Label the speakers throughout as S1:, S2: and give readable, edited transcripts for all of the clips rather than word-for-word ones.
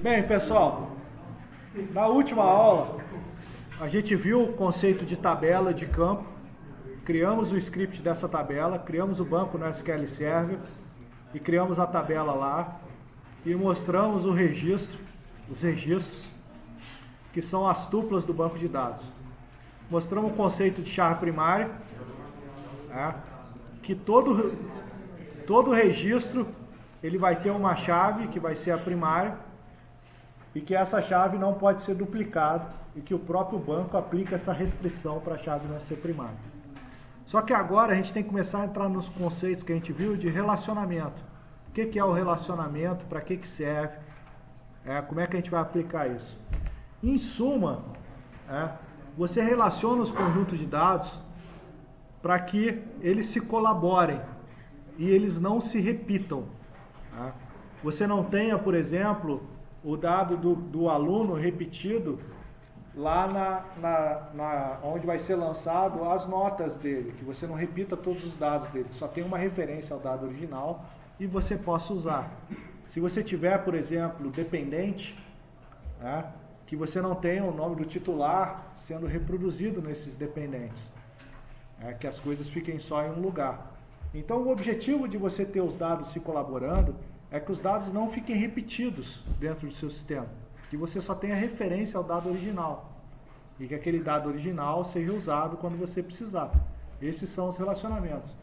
S1: Bem, pessoal, na última aula a gente viu o conceito de tabela de campo, criamos o script dessa tabela, criamos o banco no SQL Server e criamos a tabela lá e mostramos os registros, que são as tuplas do banco de dados. Mostramos o conceito de chave primária, que todo registro ele vai ter uma chave que vai ser a primária e que essa chave não pode ser duplicada e que o próprio banco aplica essa restrição para a chave não ser primária. Só que agora a gente tem que começar a entrar nos conceitos que a gente viu de relacionamento. O que é o relacionamento, para que serve, como é que a gente vai aplicar isso. Em suma, você relaciona os conjuntos de dados para que eles se colaborem e eles não se repitam. Você não tenha, por exemplo, o dado do aluno repetido lá onde vai ser lançado as notas dele, que você não repita todos os dados dele, só tem uma referência ao dado original e você possa usar. Se você tiver, por exemplo, dependente, que você não tenha o nome do titular sendo reproduzido nesses dependentes, que as coisas fiquem só em um lugar. Então, o objetivo de você ter os dados se colaborando é que os dados não fiquem repetidos dentro do seu sistema, que você só tenha referência ao dado original e que aquele dado original seja usado quando você precisar. Esses são os relacionamentos.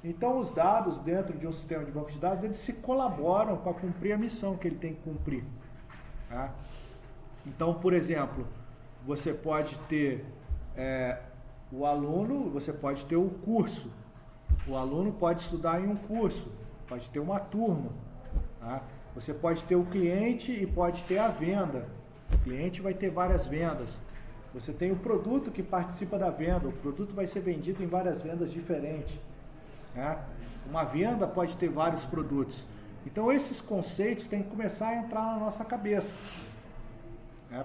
S1: Então, os dados dentro de um sistema de banco de dados, eles se colaboram para cumprir a missão que ele tem que cumprir. Então, por exemplo, você pode ter o aluno, você pode ter o curso. O aluno pode estudar em um curso, pode ter uma turma. Você pode ter o cliente e pode ter a venda. O cliente vai ter várias vendas. Você tem o produto que participa da venda. O produto vai ser vendido em várias vendas diferentes. Uma venda pode ter vários produtos. Então esses conceitos têm que começar a entrar na nossa cabeça,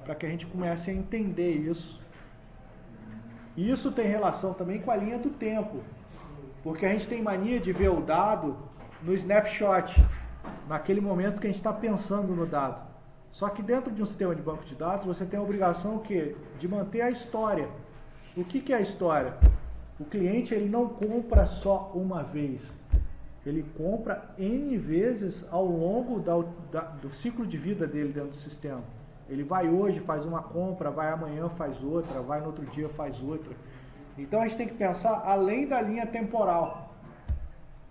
S1: para que a gente comece a entender isso. E isso tem relação também com a linha do tempo, porque a gente tem mania de ver o dado no snapshot, naquele momento que a gente está pensando no dado. Só que dentro de um sistema de banco de dados, você tem a obrigação o quê? De manter a história. O que é a história? O cliente ele não compra só uma vez. Ele compra N vezes ao longo do ciclo de vida dele dentro do sistema. Ele vai hoje, faz uma compra, vai amanhã, faz outra, vai no outro dia, faz outra. Então a gente tem que pensar além da linha temporal.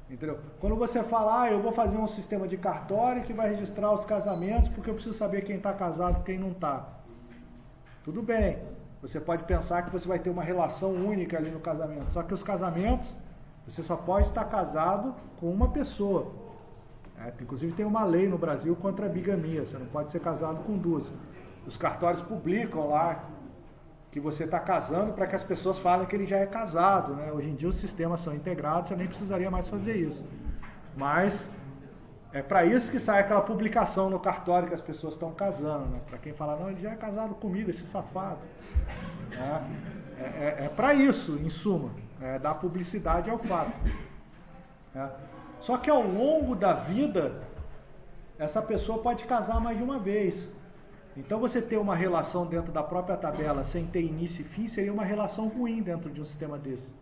S1: Entendeu? Quando você fala, eu vou fazer um sistema de cartório que vai registrar os casamentos porque eu preciso saber quem está casado e quem não está. Tudo bem. Você pode pensar que você vai ter uma relação única ali no casamento. Só que os casamentos, você só pode estar casado com uma pessoa. Inclusive tem uma lei no Brasil contra a bigamia. Você não pode ser casado com duas. Os cartórios publicam lá que você está casando para que as pessoas falem que ele já é casado. Hoje em dia os sistemas são integrados, você nem precisaria mais fazer isso. Mas é para isso que sai aquela publicação no cartório que as pessoas estão casando. Para quem fala, não, ele já é casado comigo, esse safado. É para isso, em suma, dar publicidade ao fato. Só que ao longo da vida, essa pessoa pode casar mais de uma vez. Então você ter uma relação dentro da própria tabela sem ter início e fim seria uma relação ruim dentro de um sistema desse.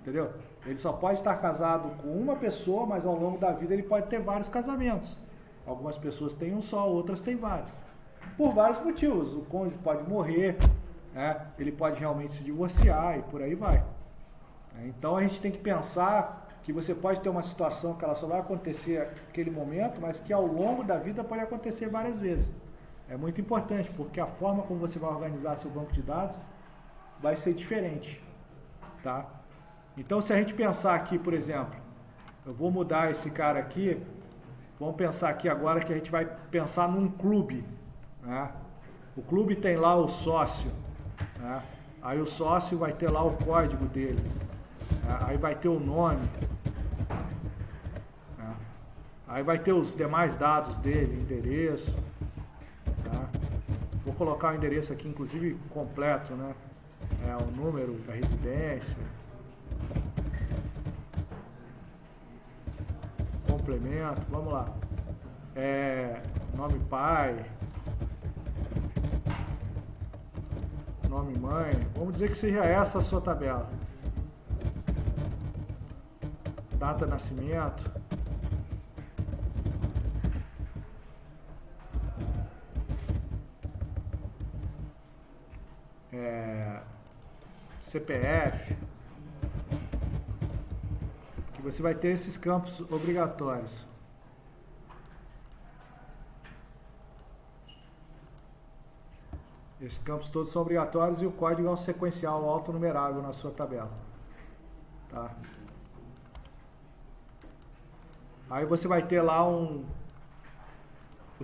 S1: Entendeu? Ele só pode estar casado com uma pessoa, mas ao longo da vida ele pode ter vários casamentos. Algumas pessoas têm um só, outras têm vários. Por vários motivos. O cônjuge pode morrer, ele pode realmente se divorciar e por aí vai. Então a gente tem que pensar que você pode ter uma situação que ela só vai acontecer naquele momento, mas que ao longo da vida pode acontecer várias vezes. É muito importante, porque a forma como você vai organizar seu banco de dados vai ser diferente. Então, se a gente pensar aqui, por exemplo, eu vou mudar esse cara aqui, vamos pensar aqui agora que a gente vai pensar num clube. O clube tem lá o sócio, aí o sócio vai ter lá o código dele, aí vai ter o nome, aí vai ter os demais dados dele, endereço. Vou colocar o endereço aqui, inclusive completo, o número da residência, complemento, vamos lá. nome pai, nome mãe. Vamos dizer que seja essa a sua tabela. Data de nascimento. CPF. Que você vai ter esses campos obrigatórios. Esses campos todos são obrigatórios e o código é um sequencial autonumerável na sua tabela. Tá? Aí você vai ter lá o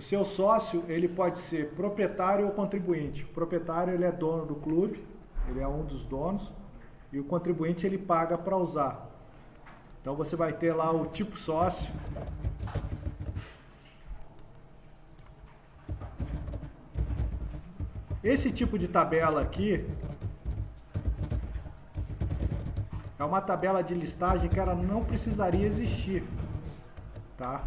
S1: seu sócio, ele pode ser proprietário ou contribuinte. O proprietário, ele é dono do clube, ele é um dos donos, e o contribuinte ele paga para usar. Então você vai ter lá o tipo sócio. Esse tipo de tabela aqui é uma tabela de listagem que ela não precisaria existir, tá?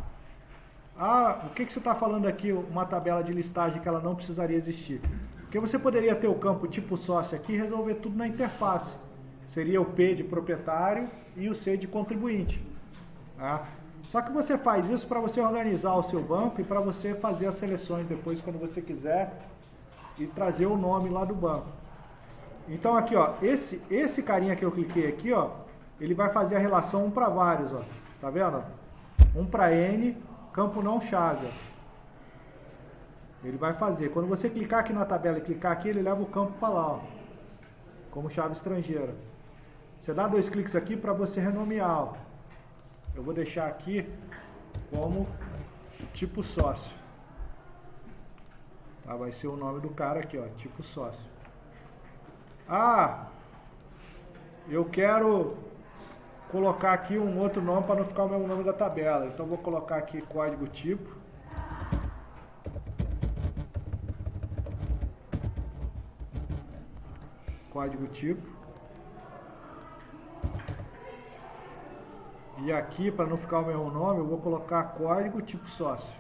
S1: Ah, o que você está falando aqui, uma tabela de listagem que ela não precisaria existir? Porque você poderia ter o campo tipo sócio aqui e resolver tudo na interface. Seria o P de proprietário e o C de contribuinte. Tá? Só que você faz isso para você organizar o seu banco e para você fazer as seleções depois quando você quiser e trazer o nome lá do banco. Então aqui, ó, esse carinha que eu cliquei aqui, ó, ele vai fazer a relação 1 para vários, ó. Tá vendo? 1 para N, campo não chave. Ele vai fazer. Quando você clicar aqui na tabela e clicar aqui, ele leva o campo para lá, ó, como chave estrangeira. Você dá 2 cliques aqui para você renomear, ó. Eu vou deixar aqui como tipo sócio. Tá, vai ser o nome do cara aqui, ó, tipo sócio. Ah, eu quero colocar aqui um outro nome para não ficar o mesmo nome da tabela. Então vou colocar aqui código tipo. Código tipo. E aqui, para não ficar o mesmo nome, eu vou colocar código tipo sócio.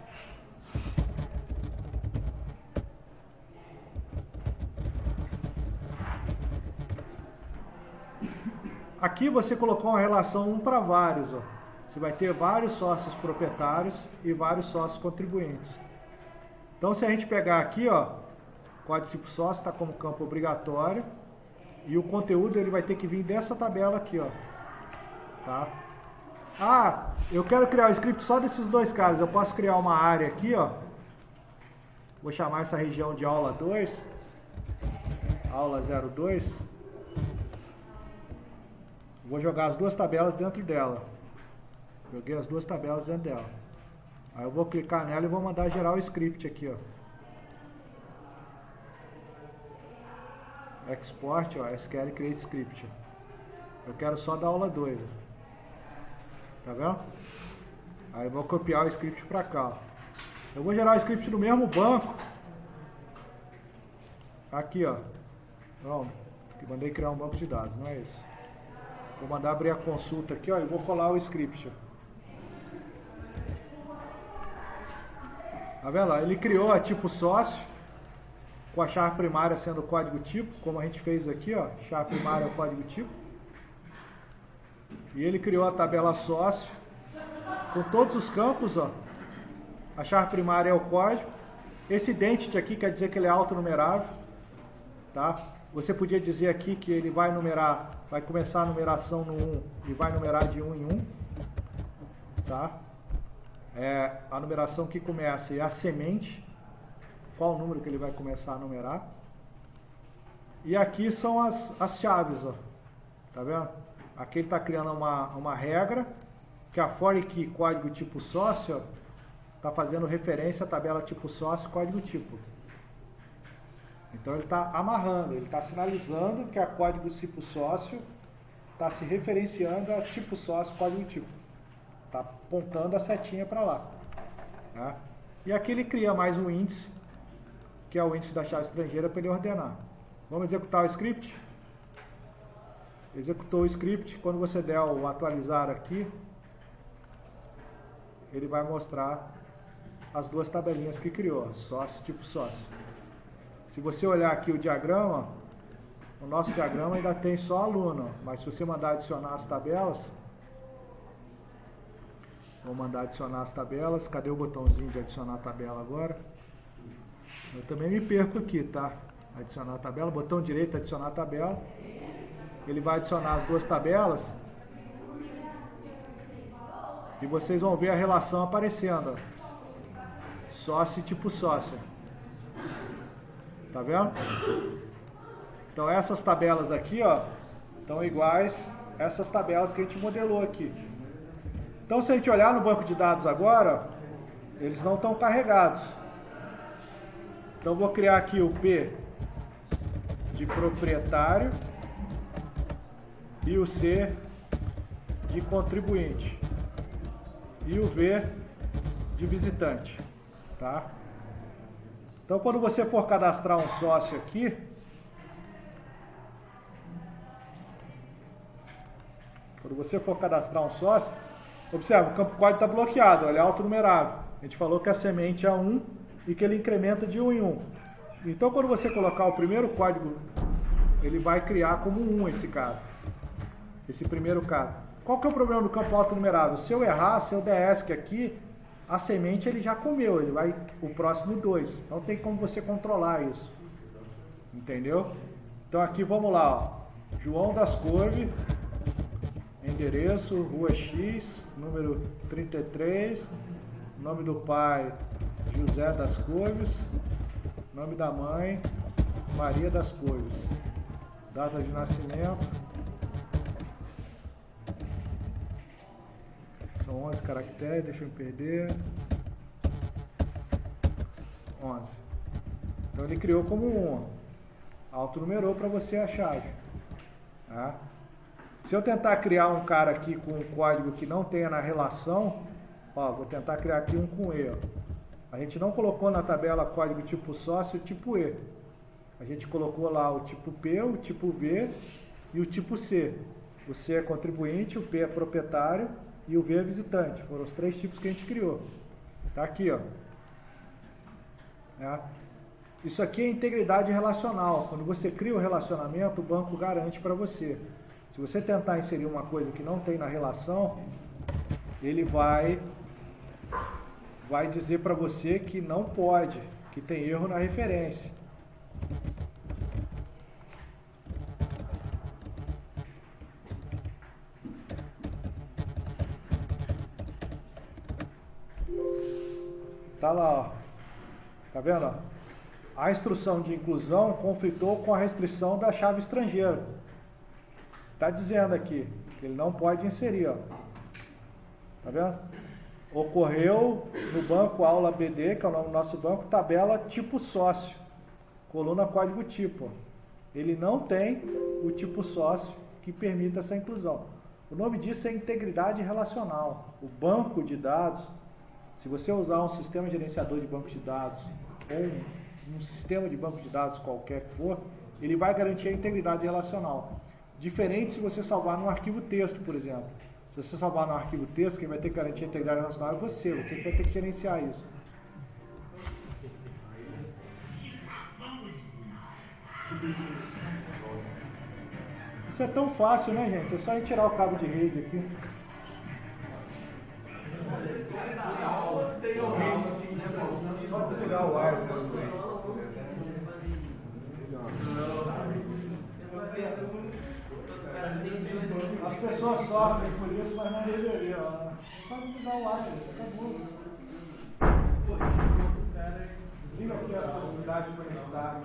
S1: Aqui você colocou uma relação 1 para vários, ó. Você vai ter vários sócios proprietários e vários sócios contribuintes. Então, se a gente pegar aqui, ó, código tipo sócio está como campo obrigatório e o conteúdo ele vai ter que vir dessa tabela aqui, ó. Tá? Ah, eu quero criar o script só desses 2 caras. Eu posso criar uma área aqui, ó. Vou chamar essa região de aula 2. Aula 02. Vou jogar as 2 tabelas dentro dela. Joguei as 2 tabelas dentro dela. Aí eu vou clicar nela e vou mandar gerar o script aqui, ó. Export, ó, SQL Create Script. Eu quero só da aula 2. Ó. Tá vendo? Aí eu vou copiar o script para cá, ó. Eu vou gerar o script no mesmo banco. Aqui, ó. Não, mandei criar um banco de dados, não é isso. Vou mandar abrir a consulta aqui, ó, e vou colar o script. Ó. Tá vendo? Ele criou a tipo sócio, com a chave primária sendo o código tipo, como a gente fez aqui, ó. Chave primária é o código tipo. E ele criou a tabela sócio, com todos os campos, ó. A chave primária é o código. Esse identity aqui quer dizer que ele é autonumerável, tá? Você podia dizer aqui que ele vai numerar, vai começar a numeração no 1 e vai numerar de 1 em 1, tá? A numeração que começa é a semente, qual o número que ele vai começar a numerar. E aqui são as chaves, ó. Tá vendo? Aqui ele está criando uma regra, que a for key código tipo sócio está fazendo referência à tabela tipo sócio código tipo. Então ele está amarrando, ele está sinalizando que a código tipo sócio está se referenciando a tipo sócio código tipo. Está apontando a setinha para lá. Tá? E aqui ele cria mais um índice, que é o índice da chave estrangeira para ele ordenar. Vamos executar o script? Executou o script, quando você der o atualizar aqui, ele vai mostrar as duas tabelinhas que criou, sócio tipo sócio. Se você olhar aqui o diagrama, o nosso diagrama ainda tem só aluno, mas se você mandar adicionar as tabelas, vou mandar adicionar as tabelas, cadê o botãozinho de adicionar a tabela agora? Eu também me perco aqui, tá? Adicionar a tabela, botão direito, adicionar a tabela, ele vai adicionar as duas tabelas, e vocês vão ver a relação aparecendo, sócio tipo sócio. Tá vendo? Então essas tabelas aqui, ó, estão iguais a essas tabelas que a gente modelou aqui. Então se a gente olhar no banco de dados agora, eles não estão carregados. Então vou criar aqui o P de proprietário e o C de contribuinte e o V de visitante, tá? Então, quando você for cadastrar um sócio aqui, observa, o campo código está bloqueado, ele é autonumerável. A gente falou que a semente é 1 e que ele incrementa de 1 em 1. Então, quando você colocar o primeiro código, ele vai criar como 1 esse cara, esse primeiro cara. Qual que é o problema do campo autonumerável? Se eu errar, se eu der ESC aqui, a semente ele já comeu, ele vai o próximo 2. Não tem como você controlar isso. Entendeu? Então aqui vamos lá, ó. João das Couves, endereço, Rua X, número 33, nome do pai, José das Couves, nome da mãe, Maria das Couves, data de nascimento, são 11 caracteres, deixa eu me perder, 11. Então ele criou como 1, autonumerou para você a chave, tá? Se eu tentar criar um cara aqui com um código que não tenha na relação, ó, vou tentar criar aqui um com E, ó. A gente não colocou na tabela código tipo sócio e tipo E. A gente colocou lá o tipo P, o tipo V e o tipo C. O C é contribuinte, o P é proprietário e o V é visitante. Foram os 3 tipos que a gente criou. Tá aqui, ó. É. Isso aqui é integridade relacional. Quando você cria o relacionamento, o banco garante para você. Se você tentar inserir uma coisa que não tem na relação, ele vai dizer para você que não pode, que tem erro na referência. Tá lá, ó. Tá vendo? Ó? A instrução de inclusão conflitou com a restrição da chave estrangeira. Está dizendo aqui que ele não pode inserir, ó. Tá vendo? Ocorreu no banco aula BD, que é o nome do nosso banco, tabela tipo sócio, coluna código tipo. Ele não tem o tipo sócio que permita essa inclusão. O nome disso é integridade relacional. O banco de dados, se você usar um sistema gerenciador de banco de dados ou um sistema de banco de dados qualquer que for, ele vai garantir a integridade relacional. Diferente se você salvar num arquivo texto, por exemplo. Se você salvar num arquivo texto, quem vai ter que garantir a integridade relacional é você que vai ter que gerenciar isso. Isso é tão fácil, né, gente? É só tirar o cabo de rede aqui. Só desligar o ar. As pessoas sofrem por isso, mas não deveriam. Só desligar o ar, gente. Acabou. Desliga aqui a possibilidade de conectar.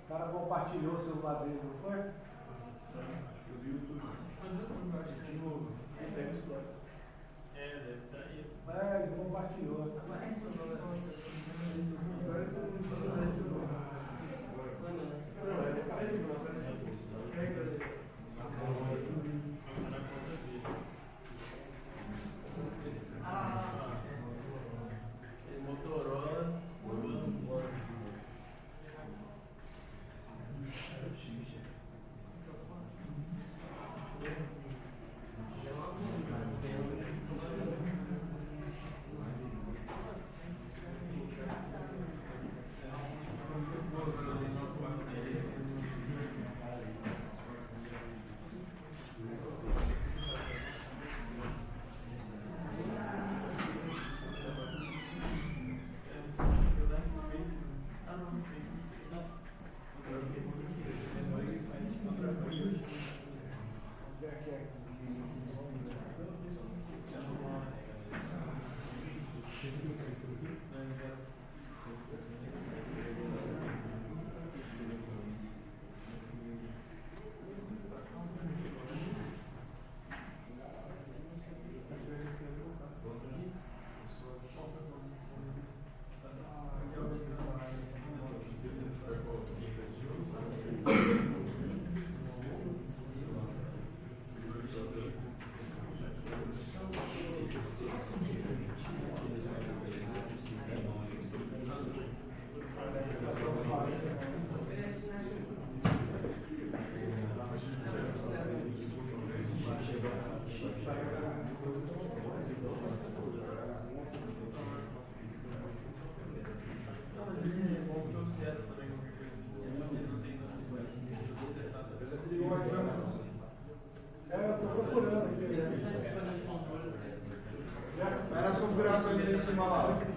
S1: O cara compartilhou o celular dele, não foi? Eu vi o YouTube. Deve estar aí. Ele compartilhou.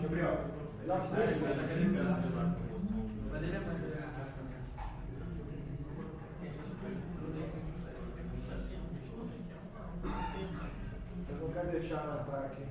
S1: Gabriel. Já sei.
S2: Mas ele é mais.
S1: Eu não quero deixar ela entrar aqui.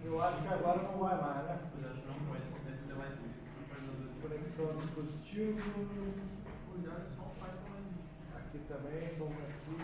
S1: Eu acho que agora não vai mais, né?
S2: Eu acho que não vai, deve ser mais
S1: conexão ao dispositivo.
S2: Cuidado, só o pai
S1: Aqui também, vamos aqui.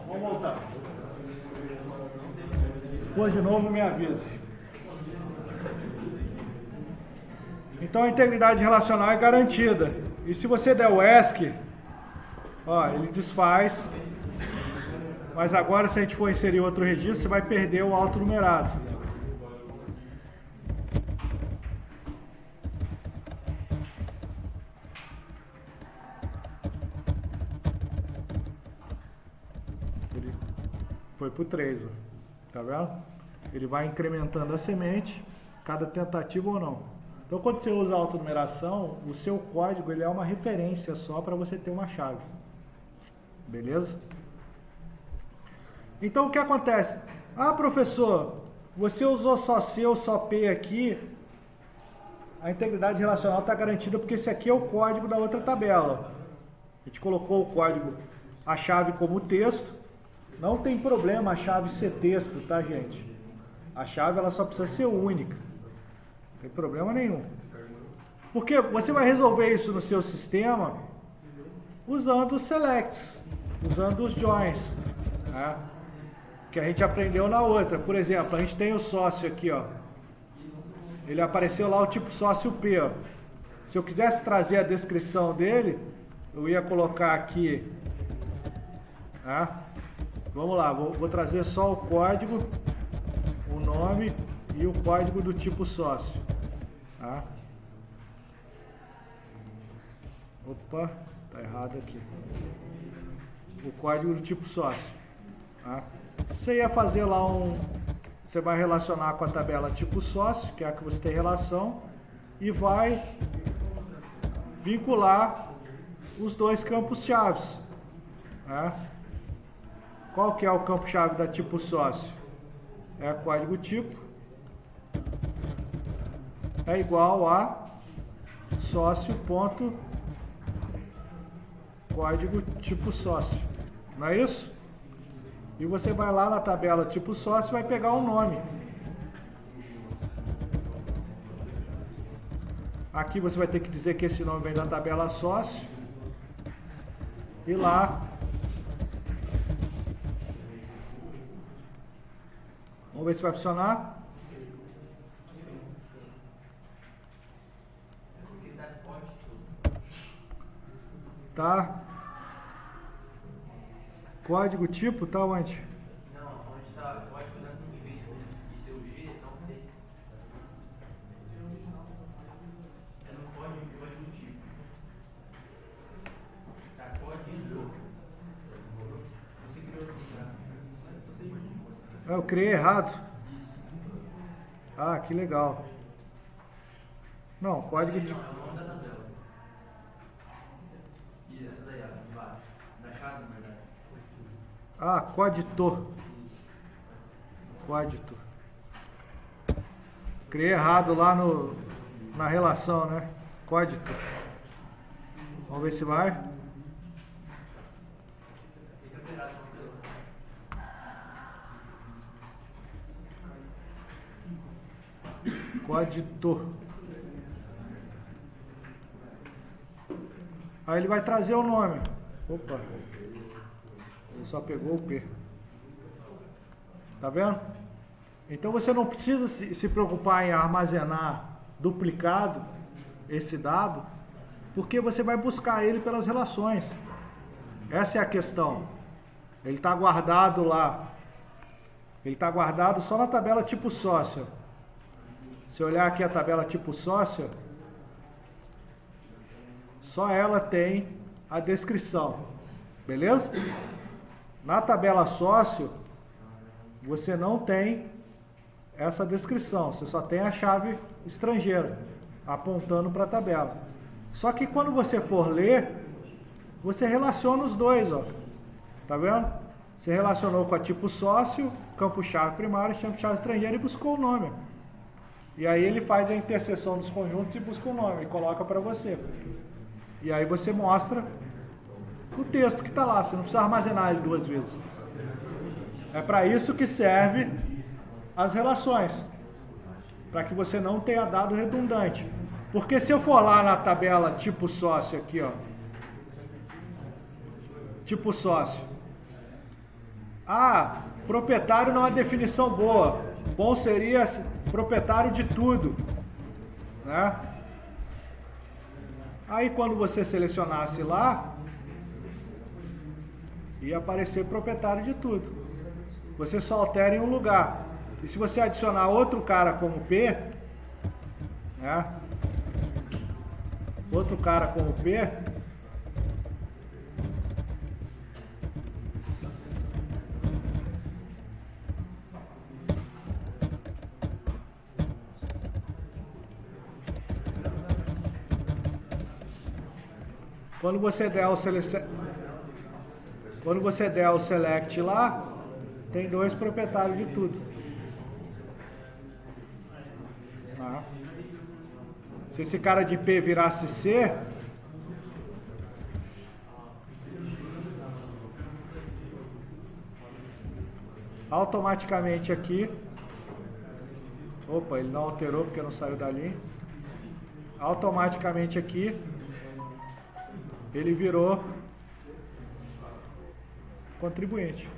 S1: Vamos voltar. Se for de novo, me avise. Então a integridade relacional é garantida. E se você der o ESC, ó, ele desfaz. Mas agora, se a gente for inserir outro registro, você vai perder o autonumerado. Ele foi para o 3, ó. Tá vendo? Ele vai incrementando a semente, cada tentativa ou não. Então, quando você usa a autonumeração, o seu código ele é uma referência só para você ter uma chave. Beleza? Então, o que acontece? Ah, professor, você usou só C ou só P aqui, a integridade relacional está garantida porque esse aqui é o código da outra tabela. A gente colocou o código, a chave como texto. Não tem problema a chave ser texto, tá, gente? A chave ela só precisa ser única. Não tem problema nenhum. Porque você vai resolver isso no seu sistema usando os selects, usando os joins, né? Que a gente aprendeu na outra. Por exemplo, a gente tem o sócio aqui, ó. Ele apareceu lá o tipo sócio P, ó. Se eu quisesse trazer a descrição dele, eu ia colocar aqui, tá? Vamos lá, vou trazer só o código, o nome e o código do tipo sócio, tá? Opa, tá errado aqui. O código do tipo sócio, tá? Você ia fazer lá você vai relacionar com a tabela tipo sócio, que é a que você tem relação, e vai vincular os dois campos chaves, tá? Qual que é o campo-chave da tipo sócio? É código tipo. É igual a sócio.código tipo sócio. Não é isso? E você vai lá na tabela tipo sócio e vai pegar o nome. Aqui você vai ter que dizer que esse nome vem da tabela sócio. E lá... Vamos ver se vai funcionar. Tá? Código tipo tá onde?
S2: Não, onde está o código da em vez de ser o G, não tem. É no código tipo. Tá, código. Você criou assim, tá?
S1: Eu criei errado. Ah, que legal. Não, código tipo.
S2: Não, é o nome da tabela. E essa daí, ó, embaixo. Da chave, na verdade.
S1: Ah, códito. Códito. Criei errado lá na relação, né? Códito. Vamos ver se vai. Códito. Aí ele vai trazer o nome. Opa. Ele só pegou o P. Tá vendo? Então você não precisa se preocupar em armazenar duplicado esse dado, porque você vai buscar ele pelas relações. Essa é a questão. Ele está guardado lá. Ele está guardado só na tabela tipo sócio. Se olhar aqui a tabela tipo sócio, só ela tem a descrição. Beleza? Na tabela sócio, você não tem essa descrição. Você só tem a chave estrangeira apontando para a tabela. Só que quando você for ler, você relaciona os dois, ó. Tá vendo? Você relacionou com a tipo sócio, campo-chave primário, campo-chave estrangeiro e buscou o nome. E aí ele faz a interseção dos conjuntos e busca o nome e coloca para você. E aí você mostra o texto que está lá. Você não precisa armazenar ele duas vezes. É para isso que serve as relações. Para que você não tenha dado redundante. Porque se eu for lá na tabela tipo sócio aqui, ó. Tipo sócio. Ah, proprietário não é uma definição boa. Bom seria proprietário de tudo, né? Aí quando você selecionasse lá, ia aparecer proprietário de tudo. Você só altera em um lugar. E se você adicionar outro cara como P, né? Outro cara como P, quando você der o select lá, tem dois proprietários de tudo. Tá? Se esse cara de P virasse C, automaticamente aqui, opa, ele não alterou porque não saiu dali, automaticamente aqui, ele virou contribuinte.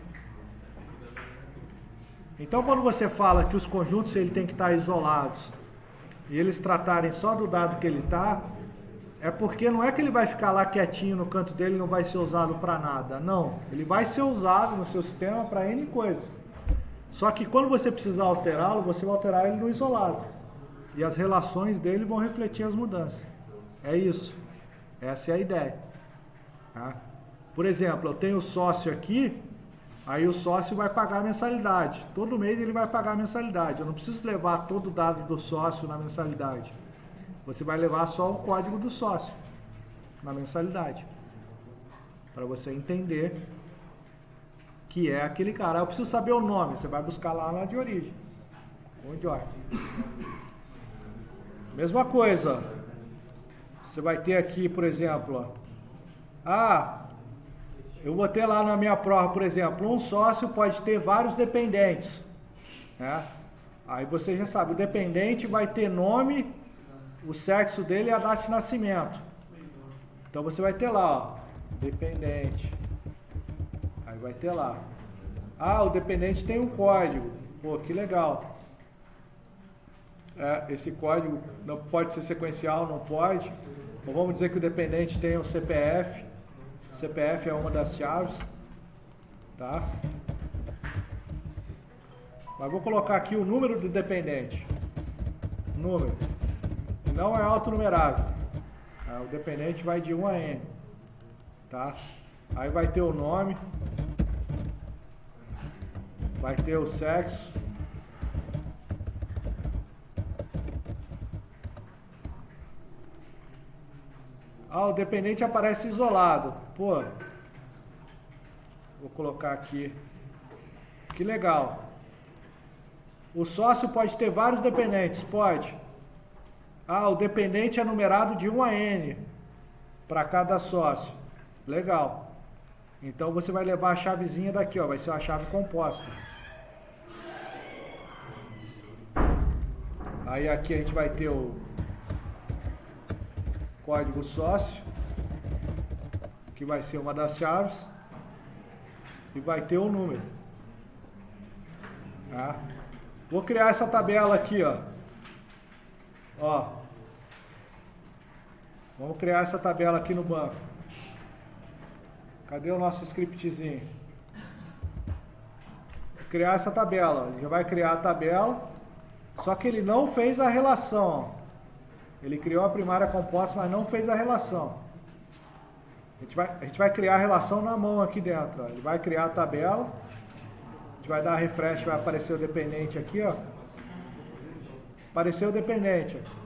S1: Então, quando você fala que os conjuntos ele tem que estar isolados e eles tratarem só do dado que ele está, é porque não é que ele vai ficar lá quietinho no canto dele e não vai ser usado para nada. Não, ele vai ser usado no seu sistema para N coisas. Só que quando você precisar alterá-lo, você vai alterar ele no isolado. E as relações dele vão refletir as mudanças. É isso. Essa é a ideia. Tá? Por exemplo, eu tenho sócio aqui, aí o sócio vai pagar a mensalidade. Todo mês ele vai pagar a mensalidade. Eu não preciso levar todo o dado do sócio na mensalidade. Você vai levar só o código do sócio na mensalidade. Para você entender que é aquele cara. Eu preciso saber o nome. Você vai buscar lá de origem. Onde ordem. Mesma coisa. Você vai ter aqui, por exemplo, eu vou ter lá na minha prova, por exemplo, um sócio pode ter vários dependentes, né? Aí você já sabe, o dependente vai ter nome, o sexo dele e a data de nascimento. Então você vai ter lá, ó, dependente. Aí vai ter lá. O dependente tem um código. Pô, que legal. Esse código não pode ser sequencial, não pode. Então vamos dizer que o dependente tem um CPF CPF é uma das chaves, tá? Mas vou colocar aqui o número do dependente. Número. Não é autonumerável. O dependente vai de 1 a N, tá? Aí vai ter o nome, vai ter o sexo, o dependente aparece isolado. Pô, vou colocar aqui. Que legal. O sócio pode ter vários dependentes, pode. O dependente é numerado de 1 a N para cada sócio. Legal. Então você vai levar a chavezinha daqui, ó, vai ser uma chave composta. Aí aqui a gente vai ter o código sócio, que vai ser uma das chaves, e vai ter o número. Tá? Vou criar essa tabela aqui, ó. Vamos criar essa tabela aqui no banco. Cadê o nosso scriptzinho? Vou criar essa tabela. Ele já vai criar a tabela, só que ele não fez a relação. Ele criou a primária composta, mas não fez a relação. A gente vai criar a relação na mão aqui dentro. Ele vai criar a tabela. A gente vai dar refresh, vai aparecer o dependente aqui, ó. Apareceu o dependente, ó.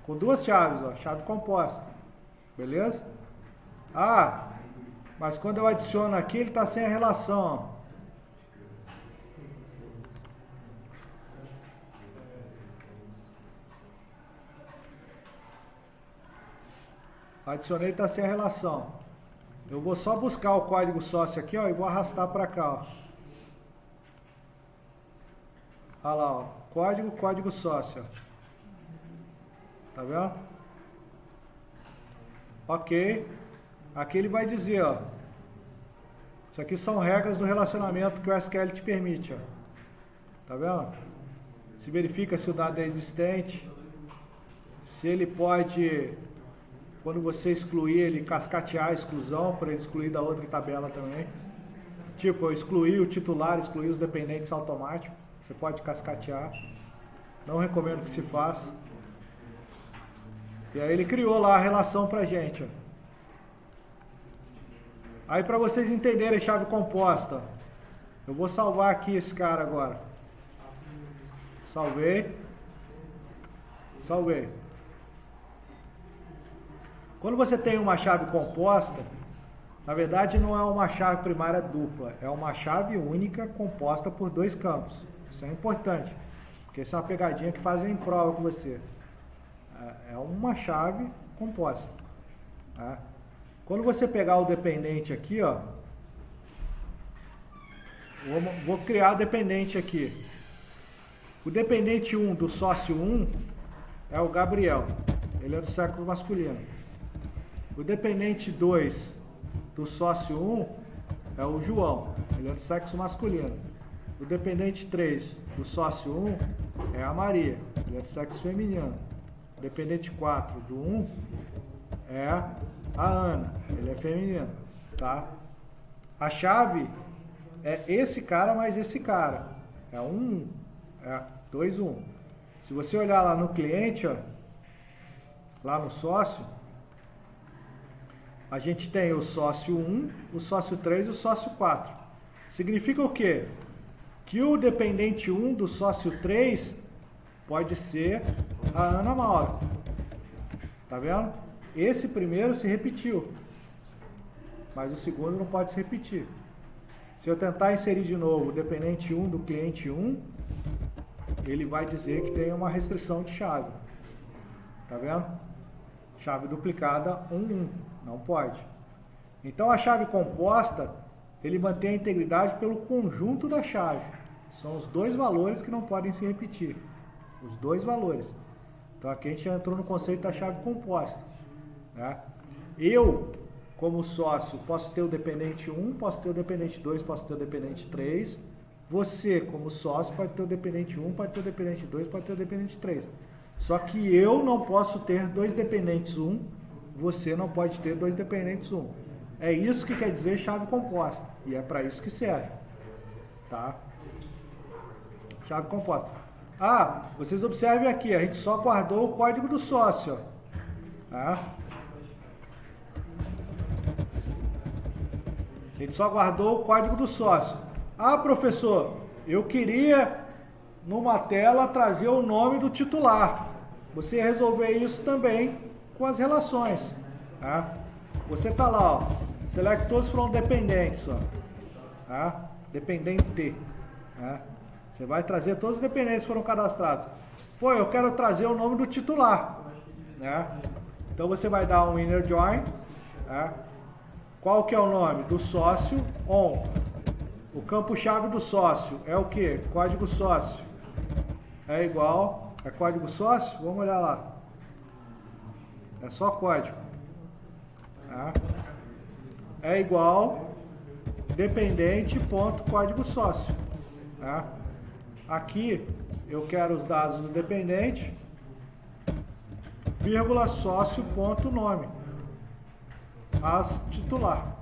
S1: Com duas chaves, ó, chave composta. Beleza? Mas quando eu adiciono aqui, ele está sem a relação, ó. Adicionei, está sem a relação. Eu vou só buscar o código sócio aqui, ó, e vou arrastar para cá, ó. Olha lá, ó. Código sócio, ó. Tá vendo? Ok. Aqui ele vai dizer, ó. Isso aqui são regras do relacionamento que o SQL te permite, ó. Tá vendo? Se verifica se o dado é existente. Se ele pode, quando você excluir, ele cascatear a exclusão para ele excluir da outra tabela também. Tipo, eu excluí o titular, excluí os dependentes automáticos. Você pode cascatear. Não recomendo que se faça. E aí ele criou lá a relação pra gente, ó. Aí para vocês entenderem a chave composta, eu vou salvar aqui esse cara agora. Salvei. Quando você tem uma chave composta, na verdade não é uma chave primária dupla, é uma chave única composta por dois campos. Isso é importante, porque isso é uma pegadinha que fazem em prova com você. É uma chave composta. Tá? Quando você pegar o dependente aqui, ó, vou criar o dependente aqui. O dependente 1 do sócio 1 é o Gabriel, ele é do sexo masculino. O dependente 2 do sócio 1 é o João, ele é do sexo masculino. O dependente 3 do sócio 1 é a Maria, ele é do sexo feminino. O dependente 4 do 1 é a Ana, ele é feminino, tá? A chave é esse cara mais esse cara. É 2, 1. Se você olhar lá no cliente, ó, lá no sócio, a gente tem o sócio 1, o sócio 3 e o sócio 4. Significa o quê? Que o dependente 1 do sócio 3 pode ser a Ana Maura. Tá vendo? Esse primeiro se repetiu, mas o segundo não pode se repetir. Se eu tentar inserir de novo o dependente 1 do cliente 1, ele vai dizer que tem uma restrição de chave. Tá vendo? Chave duplicada 1, 1. Não pode. Então a chave composta, ele mantém a integridade pelo conjunto da chave. São os dois valores que não podem se repetir. Os dois valores. Então aqui a gente já entrou no conceito da chave composta. Né? Eu, como sócio, posso ter o dependente 1, posso ter o dependente 2, posso ter o dependente 3. Você, como sócio, pode ter o dependente 1, pode ter o dependente 2, pode ter o dependente 3. Só que eu não posso ter dois dependentes 1, você não pode ter dois dependentes 1. É isso que quer dizer chave composta. E é para isso que serve. Tá? Chave composta. Ah, vocês observem aqui, a gente só guardou o código do sócio. Ó. Tá? A gente só guardou o código do sócio. Ah, professor, eu queria numa tela trazer o nome do titular. Você resolver isso também com as relações. Tá? Você está lá, ó, select todos from dependentes, ó, tá? Dependente. Tá? Você vai trazer todos os dependentes que foram cadastrados. Pô, eu quero trazer o nome do titular. Né? Então você vai dar um inner join. Tá? Qual que é o nome? Do sócio on. O campo-chave do sócio é o que? Código sócio. É igual, é código sócio? Vamos olhar lá. É só código. Tá? É igual dependente.código sócio. Tá? Aqui eu quero os dados do dependente, vírgula sócio.nome. As titular.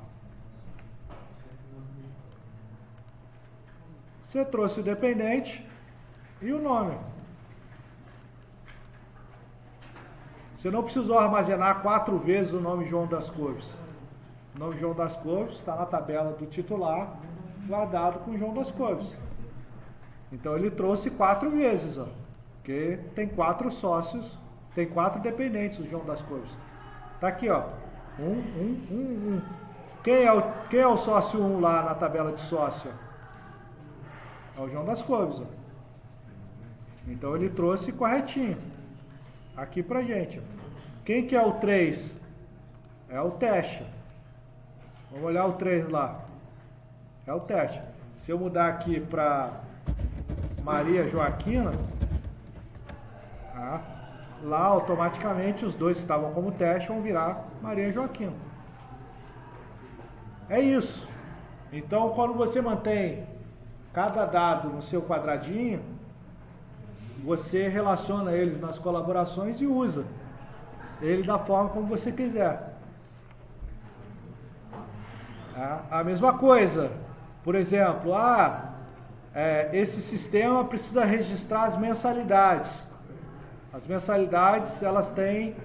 S1: Você trouxe o dependente e o nome. Você não precisou armazenar 4 vezes o nome João das Couves. O nome João das Couves está na tabela do titular, guardado com João das Couves. Então ele trouxe 4 vezes, ó, porque tem 4 sócios, tem 4 dependentes o João das Couves. Tá aqui, ó. 1. Quem é o sócio 1 lá na tabela de sócio? É o João das Couves, ó. Então ele trouxe corretinho aqui pra gente, ó. Quem que é o 3? É o teste. Vamos olhar o 3 lá. É o teste. Se eu mudar aqui para Maria Joaquina, tá? Lá automaticamente os dois que estavam como teste vão virar Maria Joaquina. É isso. Então quando você mantém cada dado no seu quadradinho, você relaciona eles nas colaborações e usa ele da forma como você quiser. A mesma coisa, por exemplo, esse sistema precisa registrar as mensalidades. As mensalidades, elas têm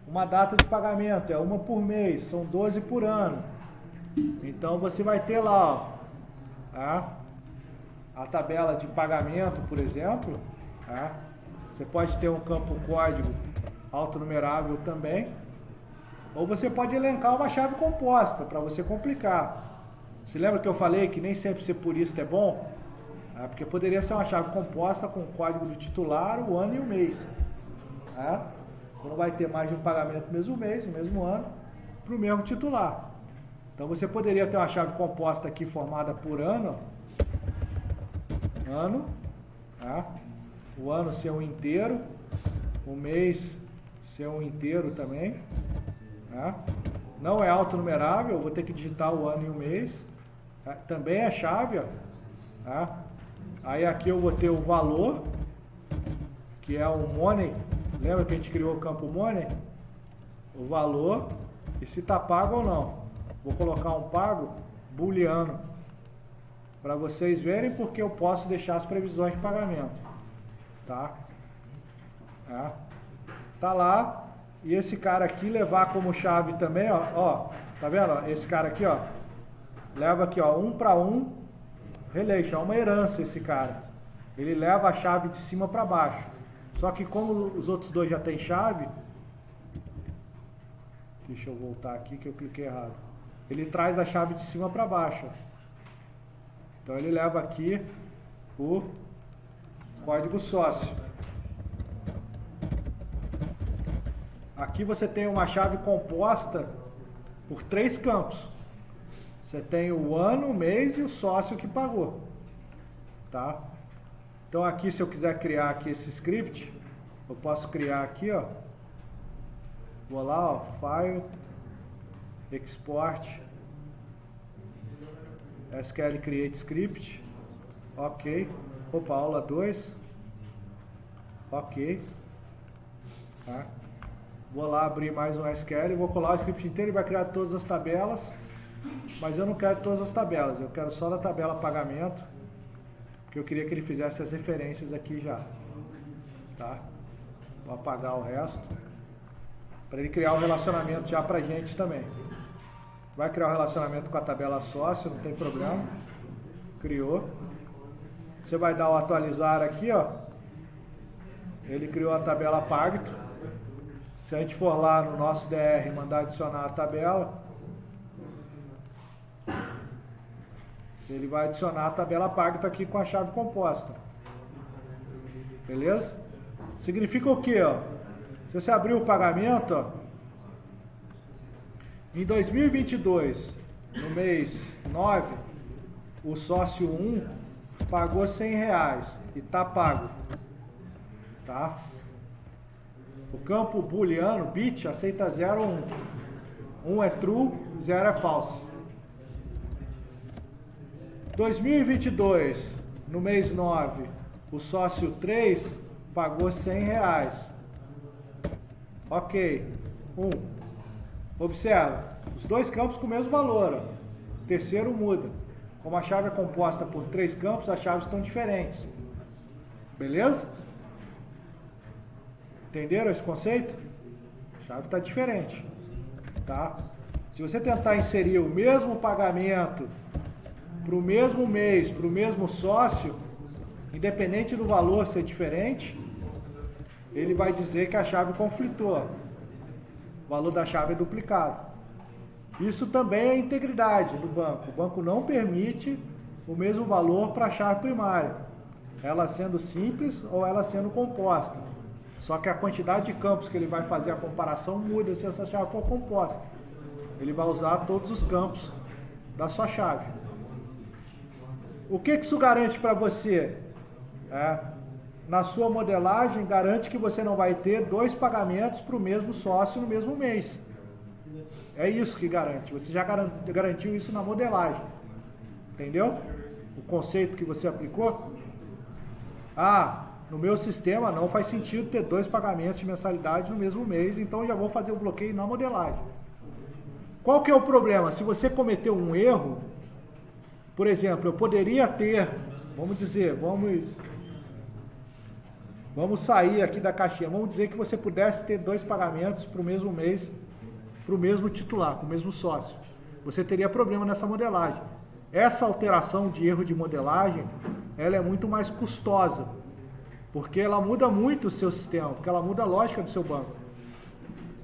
S1: uma data de pagamento, é uma por mês, são 12 por ano. Então você vai ter lá, ó, tá? A tabela de pagamento, por exemplo, tá? Você pode ter um campo código autonumerável também, ou você pode elencar uma chave composta para você complicar. Você lembra que eu falei que nem sempre ser purista é bom? Porque poderia ser uma chave composta com o código do titular, o ano e o mês. Tá? Você não vai ter mais de um pagamento no mesmo mês, no mesmo ano, para o mesmo titular. Então você poderia ter uma chave composta aqui formada por ano, tá? O ano ser um inteiro, o mês ser um inteiro também. Tá? Não é autonumerável, eu vou ter que digitar o ano e o mês. Tá? Também é chave, ó. Tá? Aí aqui eu vou ter o valor, que é o money. Lembra que a gente criou o campo money? O valor e se está pago ou não. Vou colocar um pago booleano para vocês verem, porque eu posso deixar as previsões de pagamento. Tá? Tá lá. E esse cara aqui levar como chave também, ó, tá vendo? Ó, esse cara aqui, ó, leva aqui, ó, 1 para 1 relation, é uma herança esse cara. Ele leva a chave de cima para baixo. Só que como os outros dois já tem chave, deixa eu voltar aqui que eu cliquei errado. Ele traz a chave de cima para baixo. Então ele leva aqui o código sócio. Aqui você tem uma chave composta por 3 campos. Você tem o ano, o mês e o sócio que pagou. Tá? Então aqui, se eu quiser criar aqui esse script, eu posso criar aqui, ó. Vou lá, ó, File, Export, SQL Create Script. Ok. Opa, aula 2. Ok. Tá? Vou lá abrir mais um SQL, vou colar o script inteiro e vai criar todas as tabelas, mas eu não quero todas as tabelas, eu quero só na tabela pagamento, porque eu queria que ele fizesse as referências aqui já, tá? Vou apagar o resto, para ele criar um relacionamento já pra gente também. Vai criar um relacionamento com a tabela sócio, não tem problema, criou. Você vai dar o atualizar aqui, ó, ele criou a tabela pacto. Se a gente for lá no nosso DR e mandar adicionar a tabela, ele vai adicionar a tabela pacto aqui com a chave composta. Beleza? Significa o quê, ó? Se você abrir o pagamento, ó, em 2022, no mês 9, o sócio 1 pagou R$100 e está pago. Tá? O campo booleano, bit, aceita 0 ou 1. 1 é true, 0 é false. 2022, no mês 9, o sócio 3 pagou R$100. Ok. 1. Observa, os dois campos com o mesmo valor. Ó. O terceiro muda. Como a chave é composta por 3 campos, as chaves estão diferentes. Beleza? Entenderam esse conceito? A chave está diferente. Tá? Se você tentar inserir o mesmo pagamento para o mesmo mês, para o mesmo sócio, independente do valor ser diferente, ele vai dizer que a chave conflitou. O valor da chave é duplicado. Isso também é integridade do banco. O banco não permite o mesmo valor para a chave primária, ela sendo simples ou ela sendo composta. Só que a quantidade de campos que ele vai fazer a comparação muda se essa chave for composta. Ele vai usar todos os campos da sua chave. O que isso garante para você? Na sua modelagem, garante que você não vai ter 2 pagamentos para o mesmo sócio no mesmo mês. É isso que garante. Você já garantiu isso na modelagem. Entendeu? O conceito que você aplicou? No meu sistema não faz sentido ter 2 pagamentos de mensalidade no mesmo mês, então eu já vou fazer o bloqueio na modelagem. Qual que é o problema? Se você cometeu um erro, por exemplo, eu poderia ter, vamos dizer, vamos sair aqui da caixinha, vamos dizer que você pudesse ter 2 pagamentos para o mesmo mês, para o mesmo titular, para o mesmo sócio. Você teria problema nessa modelagem. Essa alteração de erro de modelagem, ela é muito mais custosa, porque ela muda muito o seu sistema, porque ela muda a lógica do seu banco.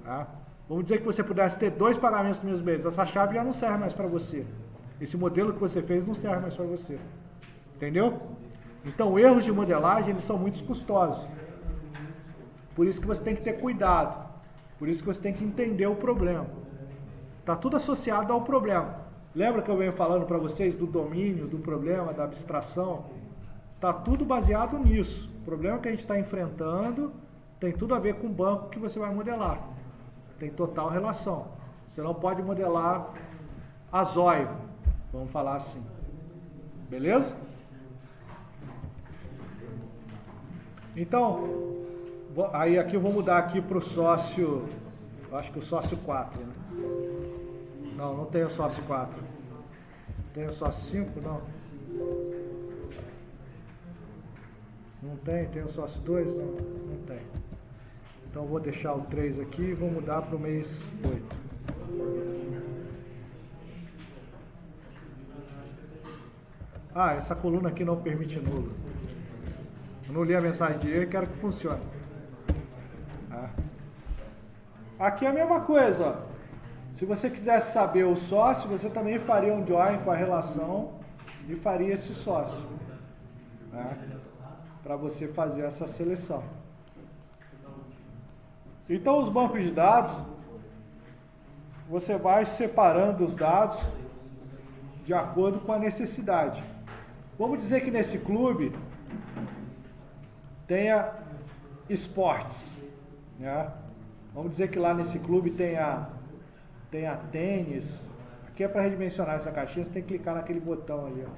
S1: Tá? Vamos dizer que você pudesse ter 2 pagamentos no mesmo mês, essa chave já não serve mais para você. Esse modelo que você fez não serve mais para você. Entendeu? Então, erros de modelagem, eles são muito custosos. Por isso que você tem que ter cuidado. Por isso que você tem que entender o problema. Está tudo associado ao problema. Lembra que eu venho falando para vocês do domínio, do problema, da abstração? Está tudo baseado nisso. O problema que a gente está enfrentando tem tudo a ver com o banco que você vai modelar. Tem total relação. Você não pode modelar a zóio, vamos falar assim. Beleza? Então, aí aqui eu vou mudar aqui para o sócio, eu acho que o sócio 4, né? Não tem o sócio 4. Tem o sócio 5? Não. Não tem o sócio 2? Não tem. Então eu vou deixar o 3 aqui e vou mudar para o mês 8. Essa coluna aqui não permite nulo. Eu não li a mensagem de erro e quero que funcione. Aqui é a mesma coisa, ó. Se você quisesse saber o sócio, você também faria um join com a relação e faria esse sócio, para você fazer essa seleção. Então, os bancos de dados, você vai separando os dados de acordo com a necessidade. Vamos dizer que nesse clube tenha esportes, né? Vamos dizer que lá nesse clube tenha tênis. Aqui é para redimensionar essa caixinha, você tem que clicar naquele botão ali, ó.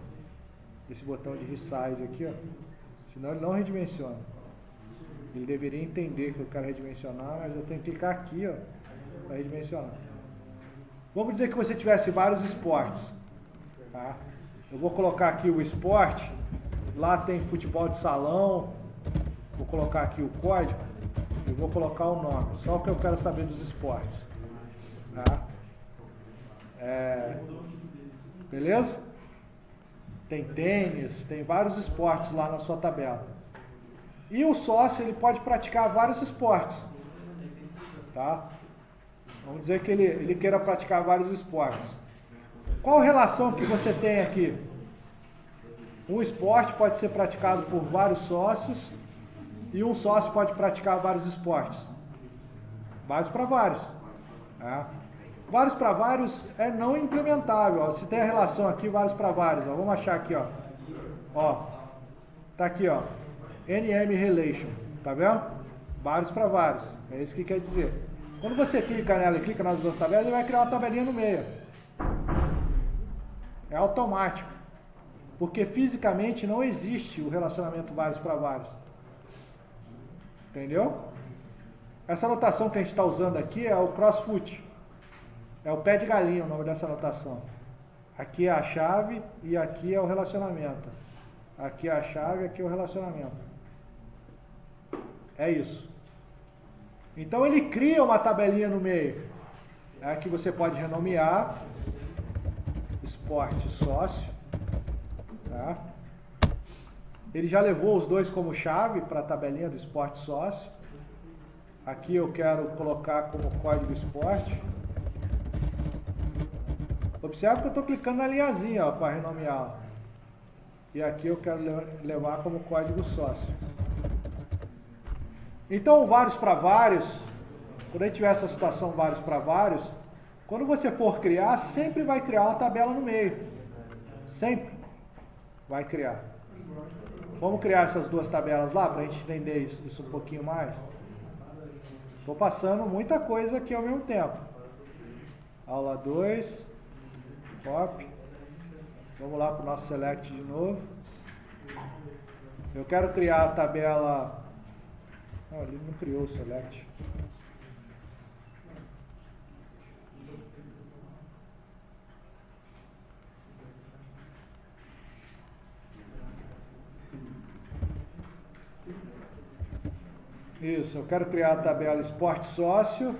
S1: Esse botão de resize aqui, ó. Senão ele não redimensiona. Ele deveria entender que eu quero redimensionar, mas eu tenho que clicar aqui, ó, para redimensionar. Vamos dizer que você tivesse vários esportes, tá? Eu vou colocar aqui o esporte, lá tem futebol de salão, vou colocar aqui o código e vou colocar o nome, só o que eu quero saber dos esportes, tá? Beleza? Tem tênis, tem vários esportes lá na sua tabela. E o sócio, ele pode praticar vários esportes, tá? Vamos dizer que ele queira praticar vários esportes. Qual relação que você tem aqui? Um esporte pode ser praticado por vários sócios e um sócio pode praticar vários esportes. Vários para vários. Tá? Vários para vários é não implementável. Ó. Se tem a relação aqui, vários para vários. Ó. Vamos achar aqui, ó. Tá aqui, ó. NM Relation. Tá vendo? Vários para vários. É isso que quer dizer. Quando você clica nela e clica nas duas tabelas, ele vai criar uma tabelinha no meio. É automático. Porque fisicamente não existe o relacionamento vários para vários. Entendeu? Essa anotação que a gente está usando aqui é o CrossFoot. É o pé de galinha o nome dessa anotação. Aqui é a chave e aqui é o relacionamento. Aqui é a chave e aqui é o relacionamento. É isso. Então ele cria uma tabelinha no meio. Aqui você pode renomear. Esporte sócio. Tá? Ele já levou os dois como chave para a tabelinha do esporte sócio. Aqui eu quero colocar como código esporte. Observe que eu estou clicando na linhazinha para renomear. E aqui eu quero levar como código sócio. Então, vários para vários, quando a gente tiver essa situação vários para vários, quando você for criar, sempre vai criar uma tabela no meio. Sempre vai criar. Vamos criar essas duas tabelas lá para a gente entender isso um pouquinho mais? Estou passando muita coisa aqui ao mesmo tempo. Aula 2, copy. Vamos lá para o nosso select de novo. Eu quero criar a tabela... Não, ele não criou o select. Isso, eu quero criar a tabela esporte sócio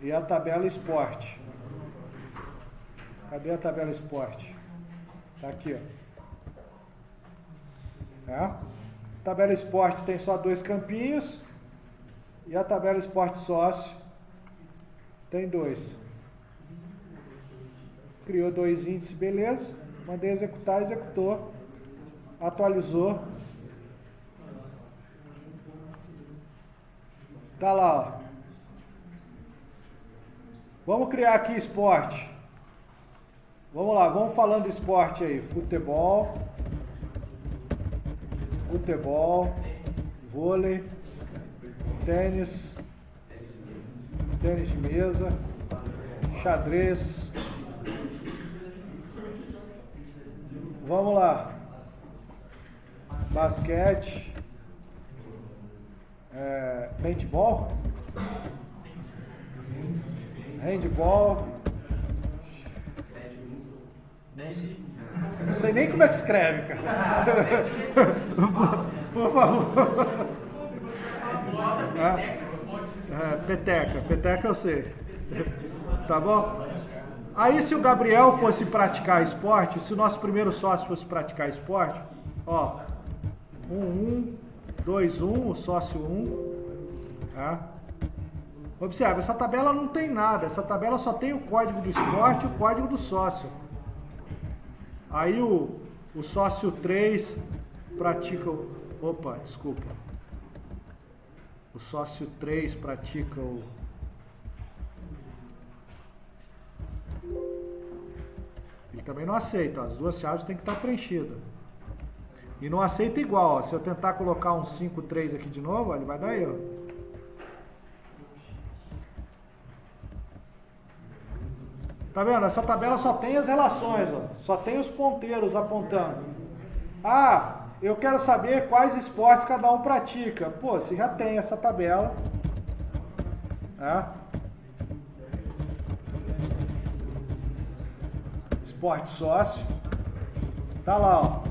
S1: e a tabela esporte. Cadê a tabela esporte? Tá aqui, ó. A tabela esporte tem só 2 campinhos e a tabela esporte sócio tem 2. Criou 2 índices, beleza. Mandei executar, executou. Atualizou. Tá lá, ó. Vamos criar aqui esporte. Vamos lá, vamos falando de esporte aí. Futebol, vôlei, tênis, tênis de mesa, xadrez. Vamos lá. Basquete. Paintball, handball, não sei nem como é que escreve, cara. Por favor. Peteca eu sei. Tá bom? Aí se o Gabriel fosse praticar esporte, se o nosso primeiro sócio fosse praticar esporte, ó, 2-1, o sócio 1, tá? Observe, essa tabela não tem nada, essa tabela só tem o código do esporte e o código do sócio. Aí o sócio 3 pratica o... Opa, desculpa. O sócio 3 pratica o... Ele também não aceita, ó, as duas chaves têm que estar preenchidas. E não aceita igual, ó. Se eu tentar colocar um 5-3 aqui de novo, ó, ele vai dar erro. Tá vendo? Essa tabela só tem as relações, ó. Só tem os ponteiros apontando. Ah, eu quero saber quais esportes cada um pratica. Pô, você já tem essa tabela, né? Esporte sócio. Tá lá, ó.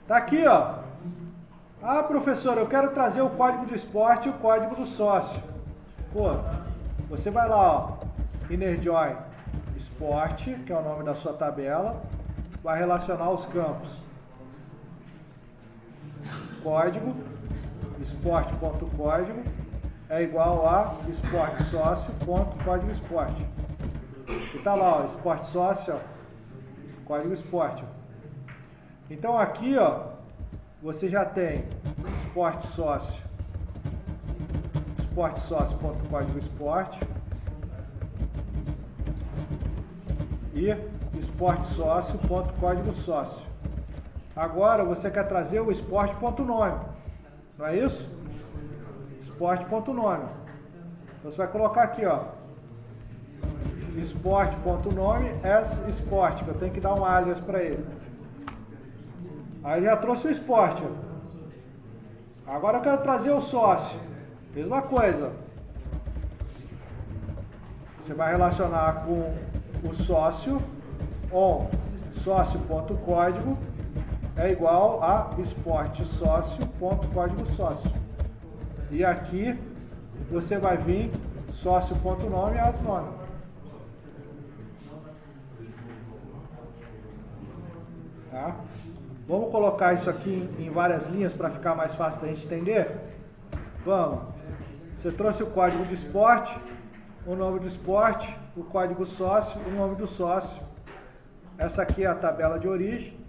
S1: Tá aqui, ó. Ah, professor, eu quero trazer o código do esporte e o código do sócio. Pô, você vai lá, ó. InnerJoin Esporte, que é o nome da sua tabela. Vai relacionar os campos. Código, esporte.código é igual a esporte sócio.código esporte. E tá lá, ó, esporte sócio, ó, código esporte. Então aqui, ó, você já tem esporte sócio.código esporte e esporte sócio.código sócio. Agora você quer trazer o esporte.nome, não é isso? Esporte.nome. Você vai colocar aqui, ó, esporte.nome as esporte, que eu tenho que dar um alias para ele. Aí ele já trouxe o esporte. Ó. Agora eu quero trazer o sócio. Mesma coisa. Você vai relacionar com o sócio, on sócio.código é igual a esporte sócio.código sócio. E aqui você vai vir sócio.nome as nome. Tá? Vamos colocar isso aqui em várias linhas para ficar mais fácil da gente entender? Vamos. Você trouxe o código de esporte, o nome do esporte, o código sócio, o nome do sócio. Essa aqui é a tabela de origem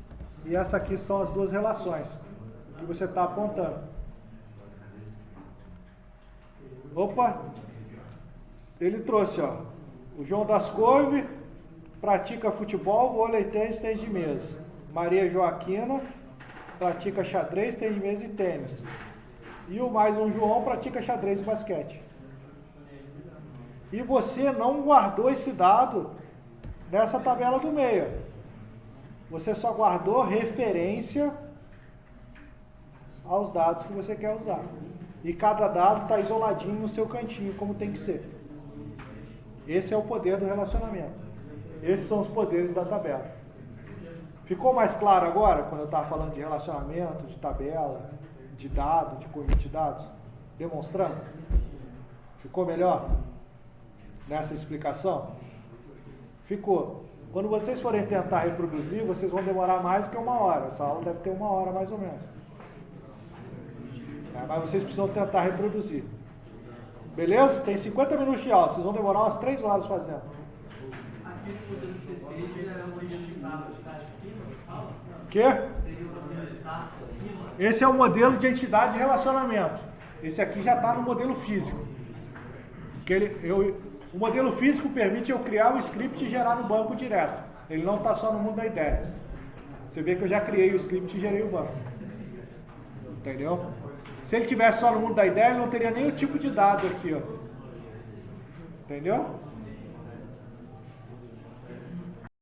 S1: e essa aqui são as duas relações que você está apontando. Opa! Ele trouxe, ó, o João das Couve pratica futebol, vôlei, tênis de mesa. Maria Joaquina pratica xadrez, tênis de mesa e tênis. E o mais um João pratica xadrez e basquete. E você não guardou esse dado nessa tabela do meio. Você só guardou referência aos dados que você quer usar. E cada dado está isoladinho no seu cantinho, como tem que ser. Esse é o poder do relacionamento. Esses são os poderes da tabela. Ficou mais claro agora, quando eu estava falando de relacionamento, de tabela, de dado, de conjunto de dados? Demonstrando? Ficou melhor nessa explicação? Ficou. Quando vocês forem tentar reproduzir, vocês vão demorar mais do que 1 hora. Essa aula deve ter 1 hora mais ou menos. Mas vocês precisam tentar reproduzir. Beleza? Tem 50 minutos de aula. Vocês vão demorar umas 3 horas fazendo.
S2: Aquele modelo que você fez era o identificado, está acima?
S1: Quê?
S2: Seria o modelo está acima?
S1: Esse é o modelo de entidade de relacionamento. Esse aqui já está no modelo físico. O modelo físico permite eu criar o script e gerar no banco direto. Ele não está só no mundo da ideia. Você vê que eu já criei o script e gerei o banco. Entendeu? Se ele tivesse só no mundo da ideia, ele não teria nem o tipo de dado aqui, ó. Entendeu?